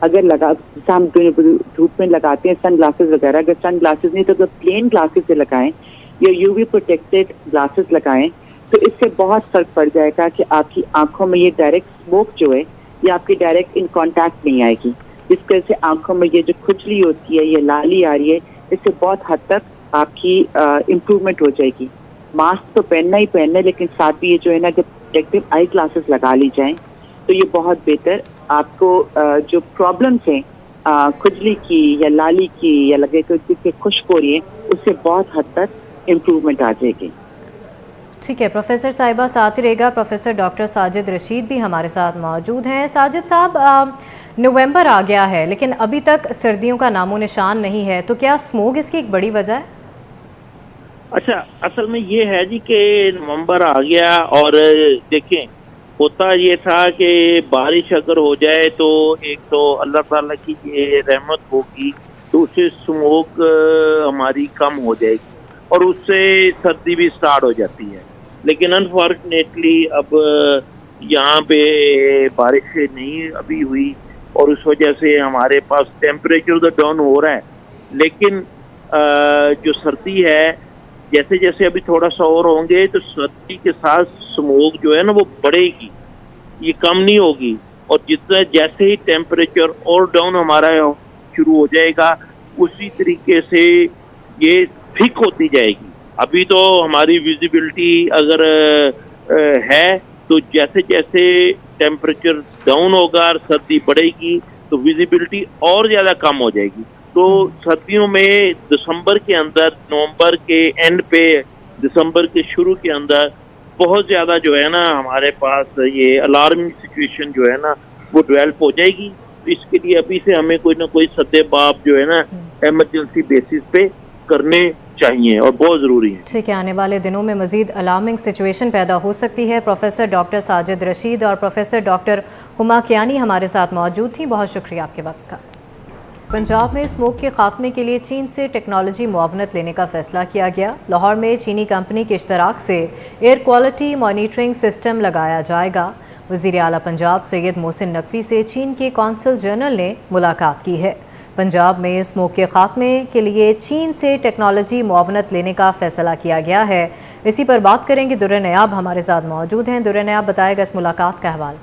اگر جیسے ہم دھوپ میں لگاتے ہیں سن گلاسز وغیرہ، اگر سن گلاسز نہیں تو اگر پلین گلاسز سے لگائیں یا یو وی پروٹیکٹڈ گلاسز لگائیں تو اس سے بہت فرق پڑ جائے گا کہ آپ کی آنکھوں میں یہ ڈائریکٹ اسموک جو ہے یہ آپ کی ڈائریکٹ ان کانٹیکٹ نہیں آئے گی، جس کی وجہ سے آنکھوں میں یہ جو کھجلی ہوتی ہے، یہ لالی آ رہی ہے، اس سے بہت حد تک آپ کی امپروومنٹ ہو جائے گی۔ ماسک تو پہننا ہی پہننا ہے، لیکن ساتھ بھی یہ جو ہے نا جب پروٹیکٹیو آئی گلاسز لگا لی جائیں تو یہ بہت بہتر آپ کو جو پرابلمس ہیں کھجلی کی یا لالی کی یا لگے کہ جس سے خشک ہو رہی ہے اس سے بہت حد تک امپروومنٹ آ جائے گی۔ ٹھیک ہے پروفیسر صاحبہ، ساتھ ہی رہے گا پروفیسر ڈاکٹر ساجد رشید بھی ہمارے ساتھ موجود ہیں۔ ساجد صاحب، نومبر آ گیا ہے لیکن ابھی تک سردیوں کا نام و نشان نہیں ہے، تو کیا اسموگ اس کی ایک بڑی وجہ ہے؟ اچھا، اصل میں یہ ہے جی کہ نومبر آ گیا اور دیکھیں ہوتا یہ تھا کہ بارش اگر ہو جائے تو ایک تو اللہ تعالیٰ کی یہ رحمت ہوگی تو اس سے اسموگ ہماری کم ہو جائے گی اور اس سے سردی بھی سٹارٹ ہو جاتی ہے، لیکن انفارچونیٹلی اب یہاں پہ بارش نہیں ابھی ہوئی اور اس وجہ سے ہمارے پاس ٹیمپریچر تو ڈاؤن ہو رہا ہے، لیکن جو سردی ہے جیسے جیسے ابھی تھوڑا سا اور ہوں گے تو سردی کے ساتھ اسموگ جو ہے نا وہ بڑھے گی، یہ کم نہیں ہوگی، اور جتنا جیسے ہی ٹیمپریچر اور ڈاؤن ہمارا شروع ہو جائے گا اسی طریقے سے یہ تھک ہوتی جائے گی۔ ابھی تو ہماری ویزیبلٹی اگر ہے تو جیسے جیسے ٹیمپریچر ڈاؤن ہوگا اور سردی بڑھے گی تو ویزیبلٹی اور زیادہ کم ہو جائے گی۔ تو سردیوں میں دسمبر کے اندر، نومبر کے اینڈ پہ، دسمبر کے شروع کے اندر بہت زیادہ جو ہے نا ہمارے پاس یہ الارمنگ سچویشن جو ہے نا وہ ڈیولپ ہو جائے گی۔ اس کے لیے ابھی سے ہمیں کوئی نہ کوئی سدے باب جو ہے نا ایمرجنسی بیسس پہ کرنے چاہیے اور بہت ضروری ہے۔ ٹھیک ہے، آنے والے دنوں میں مزید الارمنگ سچویشن پیدا ہو سکتی ہے۔ پروفیسر ڈاکٹر ساجد رشید اور پروفیسر ڈاکٹر ہما کیانی ہمارے ساتھ موجود تھیں، بہت شکریہ آپ کے وقت کا۔ پنجاب میں اسموگ کے خاتمے کے لیے چین سے ٹیکنالوجی معاونت لینے کا فیصلہ کیا گیا۔ لاہور میں چینی کمپنی کے اشتراک سے ایئر کوالٹی مانیٹرنگ سسٹم لگایا جائے گا۔ وزیر اعلیٰ پنجاب سید محسن نقوی سے چین کے قونصل جنرل نے ملاقات کی ہے۔ پنجاب میں اسموگ کے خاتمے کے لیے چین سے ٹیکنالوجی معاونت لینے کا فیصلہ کیا گیا ہے۔ اسی پر بات کریں گے، در نیاب ہمارے ساتھ موجود ہیں۔ در نیاب، بتائے گا اس ملاقات کا احوال۔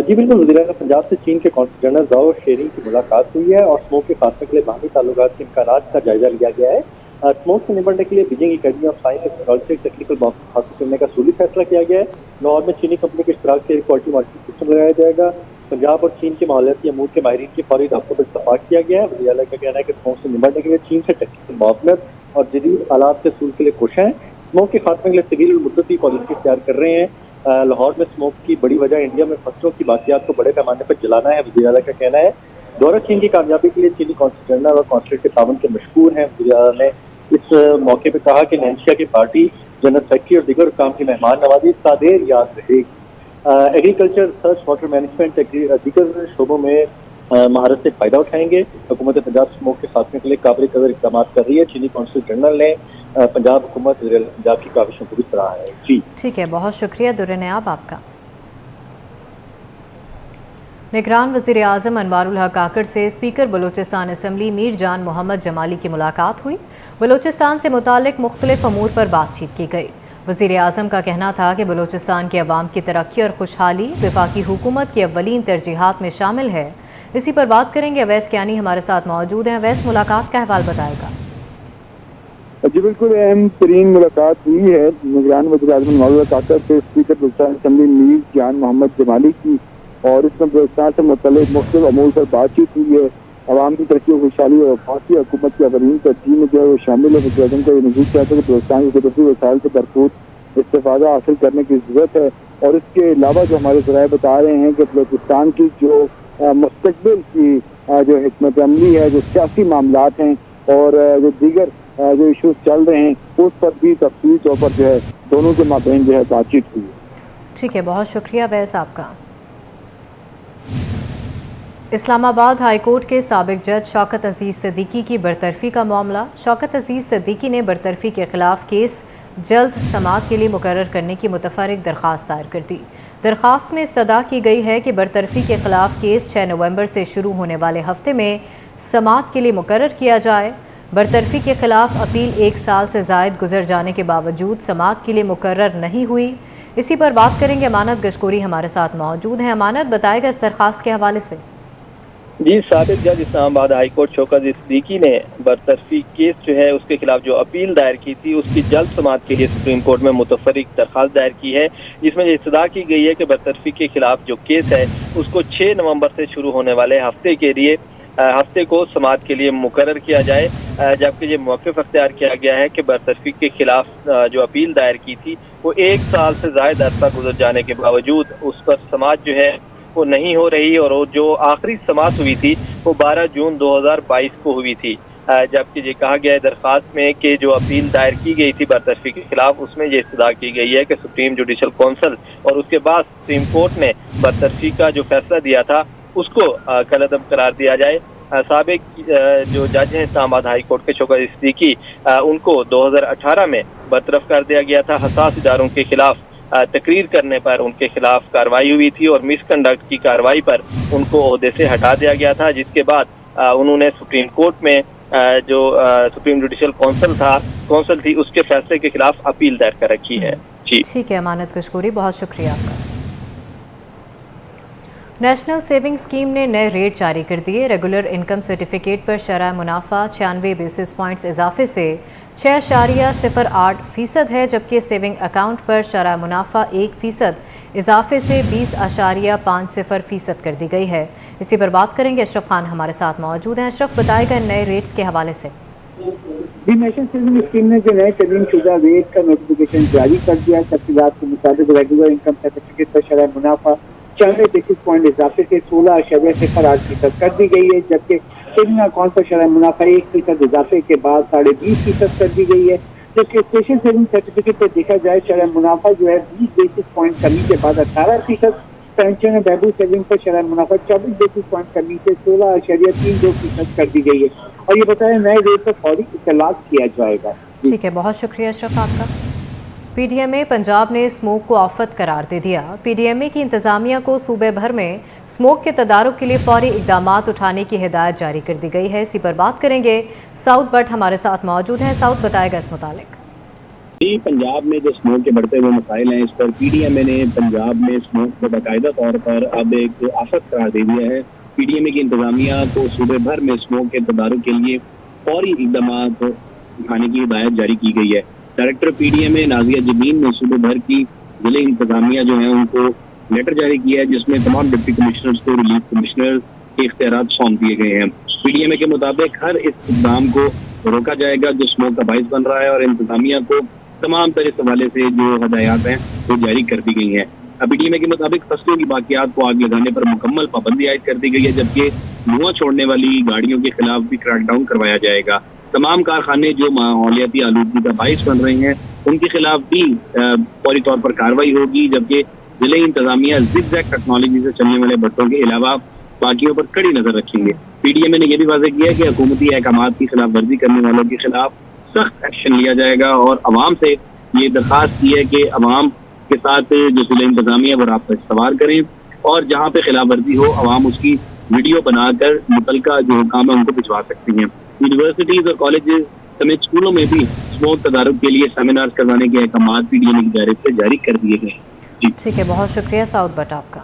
جی بالکل، وزیر اعلیٰ پنجاب سے چین کے قونصل جنرل زاؤ شیرنگ کی ملاقات ہوئی ہے اور اسموگ کے خاتمے کے لیے باہمی تعلقات کے امکانات کا جائزہ لیا گیا ہے۔ اسموگ سے نمٹنے کے لیے Beijing academy of science and technology technical box حاصل کرنے کا اصولی فیصلہ کیا گیا ہے۔ لاہور میں چینی کمپنی کے اشتراک سے ایئر کوالٹی مانیٹرنگ سسٹم لگایا جائے گا۔ پنجاب اور چین کے ماحولیاتی امور کے ماہرین کے فوری رابطوں پر اتفاق کیا گیا ہے۔ وزیر اعلیٰ کا کہنا ہے کہ اسموگ سے نمٹنے کے لیے چین سے ٹیکنیکل معاونت اور جدید آلات کے حصول کے لیے کوشاں ہیں۔ اسموگ کے خاتمے کے لیے طویل المدتی پالیسی اختیار کر رہے ہیں۔ لاہور میں اسموگ کی بڑی وجہ انڈیا میں فصلوں کی باقیات کو بڑے پیمانے پر جلانا ہے، وزیر اعلیٰ کا کہنا ہے۔ دورہ چین کی کامیابی کے لیے چینی قونصل جنرل اور قونصلیٹ کے تعاون کے مشکور ہیں۔ وزیر اعلیٰ نے اس موقع پہ کہا کہ نینشیا کی پارٹی، جنرل سیکرٹری اور دیگر حکام کی مہمان نوازی سادیر یاد رہے گی۔ ایگریکلچر، ریسرچ، واٹر مینجمنٹ، دیگر شعبوں میں مہارت سے فائدہ اٹھائیں گے۔ حکومت پنجاب اسموگ کے خاتمے کے لیے قابل قدر اقدامات کر رہی ہے۔ چینی قونصل جنرل نے پنجاب حکومت، وزیر اعلیٰ پنجاب کی کاوشوں کو بھی سراہا ہے۔ جی ٹھیک ہے، بہت شکریہ در نیاب آپ کا۔ نگران وزیر اعظم انوار الحق کاکڑ سے اسپیکر بلوچستان اسمبلی میر جان محمد جمالی کی ملاقات ہوئی۔ بلوچستان سے متعلق مختلف امور پر بات چیت کی گئی۔ وزیر اعظم کا کہنا تھا کہ بلوچستان کے عوام کی ترقی اور خوشحالی وفاقی حکومت کی اولین ترجیحات میں شامل ہے۔ اسی پر بات کریں گے، اویس کیانی ہمارے ساتھ موجود ہیں۔ اویس، ملاقات کا احوال بتائے گا۔ جی بالکل، اہم ترین ملاقات ہوئی ہے نگران وزیر اعظم انوار الحق کاکڑ سے اسپیکر بلوچستان اسمبلی میر جان محمد جمالی کی، اور اس میں بلوچستان سے متعلق مختلف امور پر بات چیت ہوئی ہے۔ عوام کی ترقی و خوشحالی اور وفاقی حکومت کی اولین ترجیح میں جو ہے وہ شامل ہے۔ وزیر اعظم کا یہ مزید کہتا ہے کہ بلوچستان کی قدرتی وسائل سے بھرپور استفادہ حاصل کرنے کی ضرورت ہے، اور اس کے علاوہ جو ہمارے ذرائع بتا رہے ہیں کہ بلوچستان کی جو مستقبل کی جو حکمت عملی ہے، جو سیاسی معاملات ہیں اور جو دیگر جو ایشوز چل رہے ہیں، اس پر بھی تفصیلی طور پر جو ہے دونوں کے مابین جو ہے بات چیت ہوئی۔ ٹھیک ہے، بہت شکریہ ویس آپ کا۔ اسلام آباد ہائی کورٹ کے سابق جج شوکت عزیز صدیقی کی برطرفی کا معاملہ۔ شوکت عزیز صدیقی نے برطرفی کے خلاف کیس جلد سماعت کے لیے مقرر کرنے کی متفرق درخواست دائر کر دی۔ درخواست میں استدعا کی گئی ہے کہ برطرفی کے خلاف کیس 6 نومبر سے شروع ہونے والے ہفتے میں سماعت کے لیے مقرر کیا جائے۔ برطرفی کے خلاف اپیل 1 سال سے زائد گزر جانے کے باوجود سماعت کے لیے مقرر نہیں ہوئی۔ اسی پر بات کریں گے، امانت گشکوری ہمارے ساتھ موجود ہیں۔ امانت، بتائے گا اس درخواست کے حوالے سے۔ جی، سابق جج اسلام آباد ہائی کورٹ شوکت صدیقی نے برطرفی کیس جو ہے اس کے خلاف جو اپیل دائر کی تھی اس کی جلد سماعت کے لیے سپریم کورٹ میں متفرق درخواست دائر کی ہے، جس میں یہ استدعا کی گئی ہے کہ برطرفی کے خلاف جو کیس ہے اس کو 6 نومبر سے شروع ہونے والے ہفتے کو سماعت کے لیے مقرر کیا جائے، جبکہ یہ موقف اختیار کیا گیا ہے کہ برطرفی کے خلاف جو اپیل دائر کی تھی وہ 1 سال سے زائد عرصہ گزر جانے کے باوجود اس پر سماعت جو ہے وہ نہیں ہو رہی، اور جو آخری سماعت ہوئی تھی وہ 12 جون 2022 کو ہوئی تھی، جبکہ یہ کہا گیا ہے درخواست میں کہ جو اپیل دائر کی گئی تھی برطرفی کے خلاف اس میں یہ استدعا کی گئی ہے کہ سپریم جوڈیشل کونسل اور اس کے بعد سپریم کورٹ نے برطرفی کا جو فیصلہ دیا تھا اس کو کالعدم قرار دیا جائے۔ سابق جو جج ہیں اسلام آباد ہائی کورٹ کے شوکت صدیقی، ان کو 2018 میں برطرف کر دیا گیا تھا۔ حساس اداروں کے خلاف تقریر کرنے پر ان کے خلاف کارروائی ہوئی تھی اور مس کنڈکٹ کی کارروائی پر ان کو عہدے سے ہٹا دیا گیا تھا، جس کے بعد انہوں نے سپریم کورٹ میں جو سپریم جوڈیشل کونسل تھی اس کے فیصلے کے خلاف اپیل دائر کر رکھی ہے۔ جی ٹھیک ہے امانت گشکوری، بہت شکریہ آپ کا۔ نیشنل سیونگ اسکیم نے نئے ریٹ جاری کر دیے۔ ریگولر انکم سرٹیفکیٹ پر شرح منافع 96 بیسس پوائنٹس اضافے سے 6.08% ہے، جبکہ سیونگ اکاؤنٹ پر شرح منافع 1% اضافے سے 20.50% کر دی گئی ہے۔ اسی پر بات کریں گے، اشرف خان ہمارے ساتھ موجود ہیں۔ اشرف، بتائے گا نئے ریٹس کے حوالے سے۔ نیشنل سیونگ اسکیم نے جو نئے ترمیم شدہ ریٹ کا نوٹیفکیشن جاری کر دیا ہے۔ تفصیلات کے مطابق ریگولر انکم سرٹیفکیٹ پر شرح منافع 96 بیسس پوائنٹ اضافے سے 16.08% کر دی گئی ہے، جبکہ سیونگ اکاؤنٹ پر شرح منافع 1% اضافے کے بعد 20.5% کر دی گئی ہے، جبکہ اسپیشل سیونگ سرٹیفکیٹ پر دیکھا جائے شرح منافع جو ہے 20 بیسس پوائنٹ کمی کے بعد 18%، پینشن اور بہبود سیونگ پر شرح منافع 24 بیسس پوائنٹ کمی سے 16.32% کر دی گئی ہے، اور یہ بتائیں نئے ریٹ پر فوری اطلاق کیا جائے گا۔ ٹھیک ہے، بہت شکریہ اشرف آپ کا۔ پی ڈی ایم اے پنجاب نے اسموک کو آفت قرار دے دیا۔ پی ڈی ایم اے کی انتظامیہ کو صوبے بھر میں اسموک کے تدارک کے لیے فوری اقدامات اٹھانے کی ہدایت جاری کر دی گئی ہے۔ اسی پر بات کریں گے، سعود بٹ ہمارے ساتھ موجود ہیں۔ سعود، بتائے گا اس متعلق۔ جی، پنجاب میں جو اسموک کے بڑھتے ہوئے مسائل ہیں اس پر پی ڈی ایم اے نے پنجاب میں اسموک کو باقاعدہ طور پر اب ایک آفت قرار دے دیا ہے۔ پی ڈی ایم اے کی انتظامیہ کو صوبے بھر میں اسموک کے تدارک کے لیے فوری اقدامات اٹھانے کی ہدایت جاری کی گئی ہے۔ ڈائریکٹر پی ڈی ایم اے نازیہ جبین نے صوبے بھر کی ضلع انتظامیہ جو ہیں ان کو لیٹر جاری کیا ہے، جس میں تمام ڈپٹی کمشنرز کو ریلیف کمشنر کے اختیارات سونپ دیے گئے ہیں۔ پی ڈی ایم اے کے مطابق ہر اس اقدام کو روکا جائے گا جو اسموک کا باعث بن رہا ہے، اور انتظامیہ کو تمام طرح اس حوالے سے جو ہدایات ہیں وہ جاری کر دی گئی ہیں۔ پی ڈی ایم اے کے مطابق فصلوں کی باقیات کو آگ لگانے پر مکمل پابندی عائد کر دی گئی ہے، جبکہ دھواں چھوڑنے والی گاڑیوں کے خلاف بھی کریک ڈاؤن کروایا جائے گا۔ تمام کارخانے جو ماحولیاتی آلودگی کا باعث بن رہے ہیں ان کے خلاف بھی فوری طور پر کارروائی ہوگی، جبکہ ضلع انتظامیہ زگ زیگ ٹیکنالوجی سے چلنے والے بٹوں کے علاوہ باقیوں پر کڑی نظر رکھیں گے۔ پی ڈی ایم اے نے یہ بھی واضح کیا ہے کہ حکومتی احکامات کی خلاف ورزی کرنے والوں کے خلاف سخت ایکشن لیا جائے گا، اور عوام سے یہ درخواست کی ہے کہ عوام کے ساتھ جو ضلع انتظامیہ وہ رابطہ استوار کریں، اور جہاں پہ خلاف ورزی ہو عوام اس کی ویڈیو بنا کر متعلقہ جو حکام ہے ان کو بھجوا سکتی ہیں۔ یونیورسٹیز اور کالجز سمیت اسکولوں میں بھی اسموک تدارک کے لیے سیمینار کروانے کے احکامات پی ڈی ایم اے کی جانب سے جاری کر دیے گئے ہیں۔ ٹھیک ہے، بہت شکریہ سعود بٹ آپ کا۔